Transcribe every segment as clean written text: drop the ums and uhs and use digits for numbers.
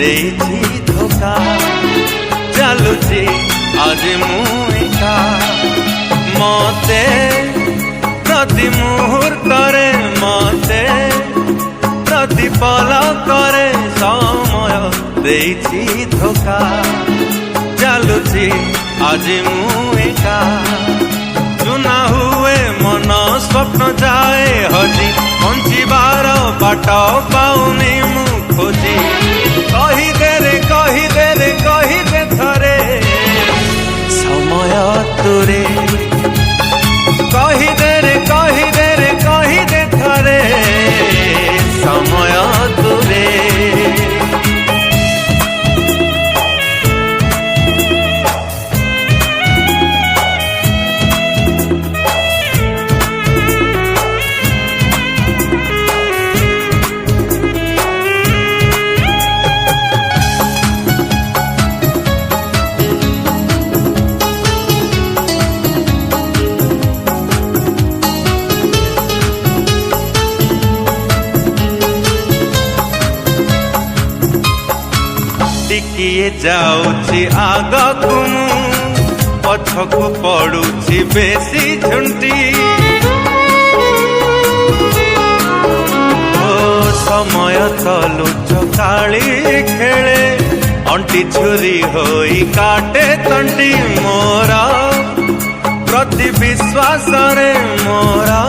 देइछि धोखा चलुछि आज मु एका मते प्रति मुहूर्तरे मते प्रति पलकरे समय देइछि धोखा चलुछि आज मु एका चुना हुए मन स्वप्न जाए हजी बंचिबार बाट पाउनी मु खोजी कही दे थरे समय तुरे कही दे थरे समय तुरे टिकिए जाऊछि आगकु पछकु पड़ुछि बेसी झुंटी ओ समय चलु चकाली खेले अंटी छुरी होई काटे तंटी मोरा प्रति विश्वास रे मोरा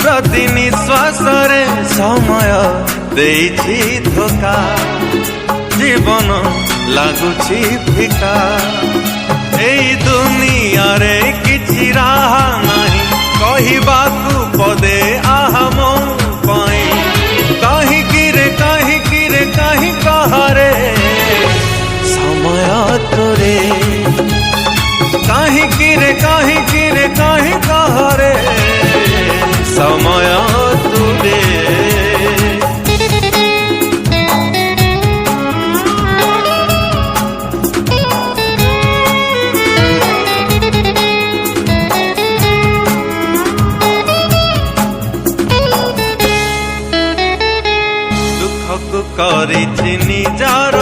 प्रति निश्वास रे समय देइछि धोखा जीवन लागुछि फिका एई दुनिया रे किछि राह नाही कहिबाकू पदे आहा मो पई कहीं किरे कहीं कहरे समय तोरे कहीं किरे कहीं कहरे समय तोरे करिछि निजार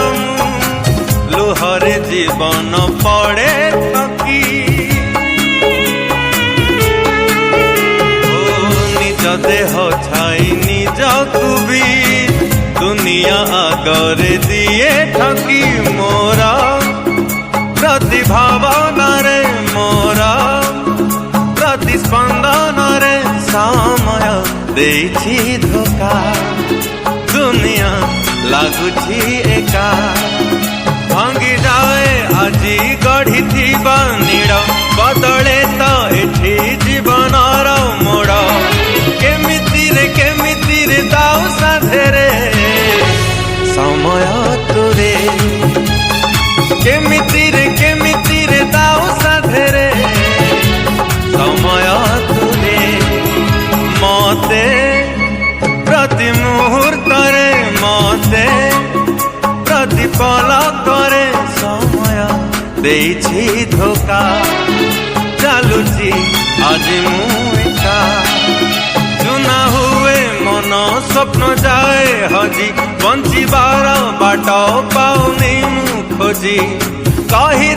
लुहरे जीवन पड़े थकी ओ निज देह छाई निजकु भी दुनिया आगरे दिए ठकी मोरा प्रतिभावन रे मोरा प्रतिस्पंदन रे समय देइछि धोखा दुनिया लागुछि एका भांगी जाए आजी गढ़ी थिबा नीड़ बदले तो एठी जीवनर मोड़ केमिति रे दाउ साधेरे समय तुरे केमिति रे दाउ साधेरे समय तुरे मते प्रति मुहूर्तरे मते प्रति पलकरे समय देइछि धोखा चलुछि आज मु एका चुना हुए मन स्वप्न जाए हजी बंचिबार बाट पाउनी मु खोजी कही